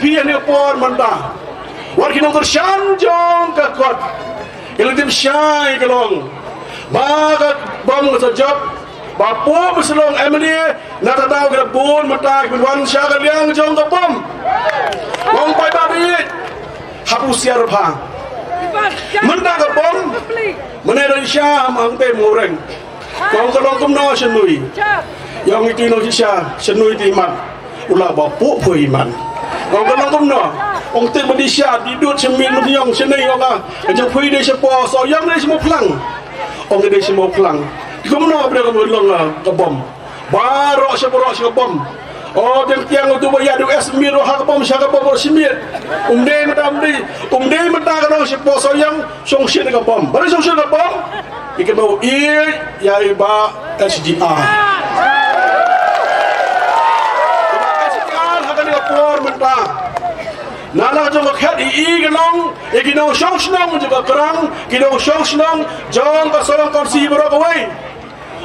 พี่เนี่ยปอนมันตาวันที่น้องตัวฉันจงกะกอดyang tim syai kelong maka bom sejak bapu berselong emni nak tahu kena bun mata kebuan syakal yang jong ke bom bom pai babi hapus siar pa menta ke bom menera syam ang tem goreng kong kelong kumno senui yang itu no sya senui timat ulah bapu pui iman kong kelong kumno ông tên mình đi xa đi đuổi xem miền mình nhong xem này ông à trong phi đây xem po soi yang đây xem một phẳng ông đây xem một phẳng không nói bây giờ mình lòng là cái bom ba rõ xem cái bom tiếng tiếng itu bayar du es mir roh cái bom siapa cái bom simir đây mình ta cái đó xem po soi yang song xem cái bom baru song xem cái bom ikan mau ya iba SGR SGR haka ni kapor menta nala jong khat i ganong e ginong shong snong juga kerang ginong shong snong jong ka sorong konsi bro ko wei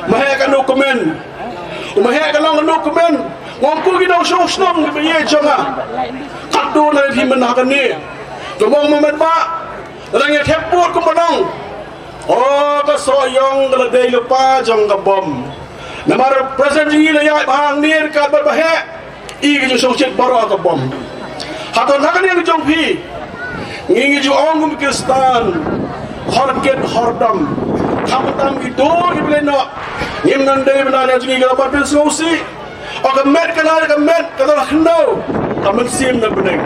mahe ka dokumen mahe ka long dokumen ngom ku ginong shong snong be ye jonga khat do na thi man ha kan ni to mong man ba rang ye thep put ko manong o ka soyong la dei lupa jong ka bom namar present ni la ya bang ni ka ba he i ginong shong chet baro ka bom Hato nakan yang jong pi, ngingi ju ongum Kristan, horket hordam, kamutam itu gimana? Ngimnan day benar yang jadi gelapan pensiosi, agak met kalau kenal, kamen sim na bening.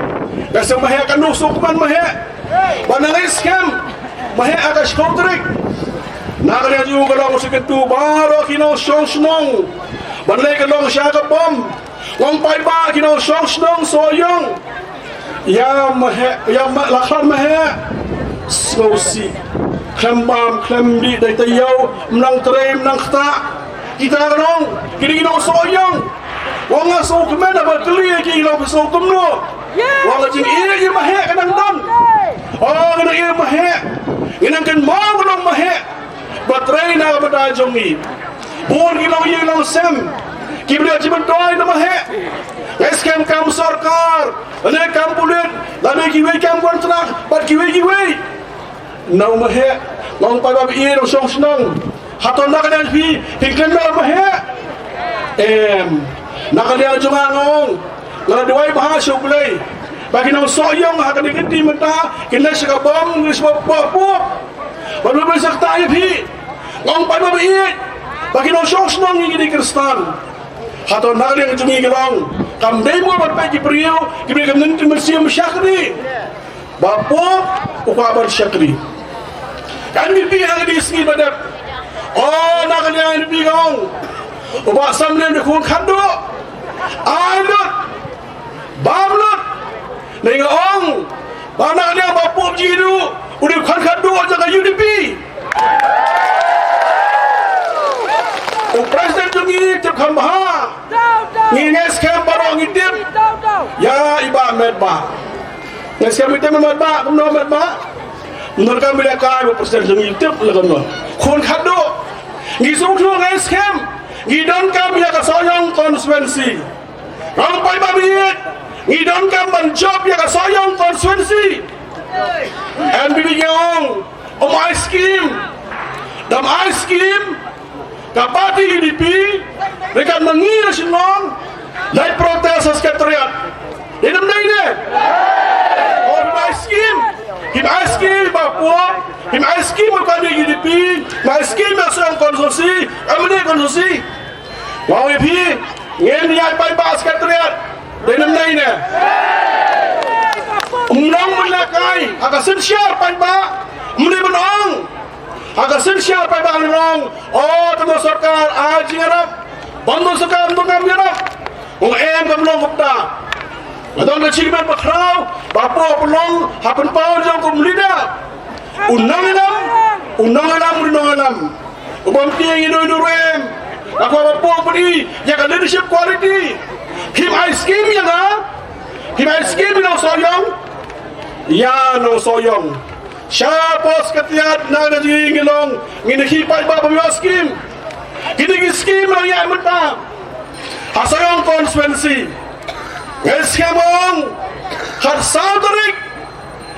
Dasar mahya kanu sukuman mahya, banangai scam, mahya akas kontrik. Nakan yang juga kalau musik itu baru kino shong snong, banai kalau siapa bom, wong pai ba kino shong snong soyong. Ya lakhan mahe sosi klembam klembi dai tayau menang terem menang khta kita kanong kini no soyong wong aso kemana ba kli ki lo so tumno wong jing ire mahe kanang dan oh kanang ire mahe inang kan mau kanong mahe batrai na bada jongi bon ki lo ye lo sem kibra jiban doi na mahe eskem kam sarkar ane kam bulet lame kiwe kam kontrak bat kiwe nau mahe long pai ba ie no song snong haton na kan fi hingken na mahe nakalian cuma ngong ngala dewai bahasa ulai bagi nang soyong ha kan di menta kena sekabam ngis pop baru bersakta fi ngong pai ba ie bagi nang song snong ngi di Kristan haton nakalian cumi gelong kam demo bat pagi priyo kibri kam nanti mersiam syakri bapo ukabar syakri kan bibi hang di sini badak oh nakalian bibi gong uba samlen ko khando ailut bamlut nenga ong bana dia bapo jiru udah khando jaga UDP Presiden jungi terkambah ngines kem barong itim ya iba medba nges kem itim medba kumno medba menurut kami dia kai presiden jungi itim lagamno kon khado ngisung thu nges kem ngidon kam ya ka soyong konstituensi rong pai babiet ngidon kam ban job ya ka soyong konstituensi and bibigong ice cream dam ice cream kapati UDP mereka mengira sinong lai protes sekretariat ini ni oh him asking Papua him asking bukan di UDP him asking masuk konsorsi amne konsorsi mau UDP ngeni ai pai ba sekretariat ini ni umrong melakai agak sensiar pai ba mune benong agar sensial pai bang long oh temo sarkar aji ngarap bando sakam bangam ngarap ong kam long gupta adong na chigman bakrau bapo pelong hapen pau jong kum lida unang enam ubam tiang indo rem aku bapo pedi yang leadership quality him ice cream yang him ice cream no soyong ya no soyong siapa seketiat nak jadi ngilong ngini kipai bapa miskin gini skim lang yang mentang asayong konstituensi ngeskamong ขัดสาวตริก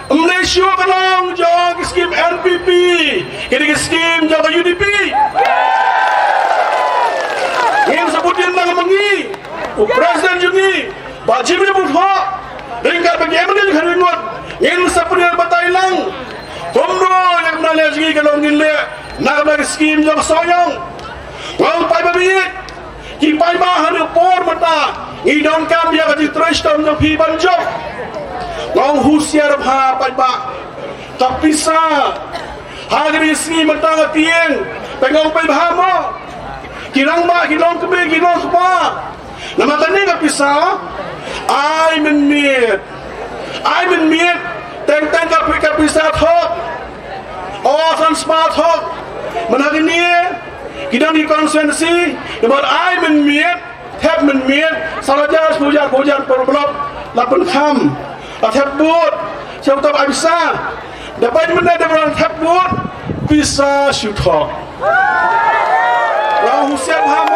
Malaysia kalong jong skim NPP kini skim jong UDP ingin sebutin nang mengi presiden jungi bajib ni bukho ringkat bagi emani kharingot ingin sebutin batailang komno yang menalai segi kalong gile nak bagi skim jong soyong wang pai babi ki pai ba hanu por mata idong kam dia kati trishtam jong pi banjok Ngong husiar bha pai ba tapisa hagri sni matang tieng pengong pai bha mo kirang ba kilong kebe kilong pa nama tani kapisa ai men miet teng kapisa thok san smart thok managini kidang di konsensi about ai men miet thep men miet salajar pujar problem lapan kham Athebut, siapa tahu bisa. Dapat mana dapat athebut bisa syutok. Lalu siapa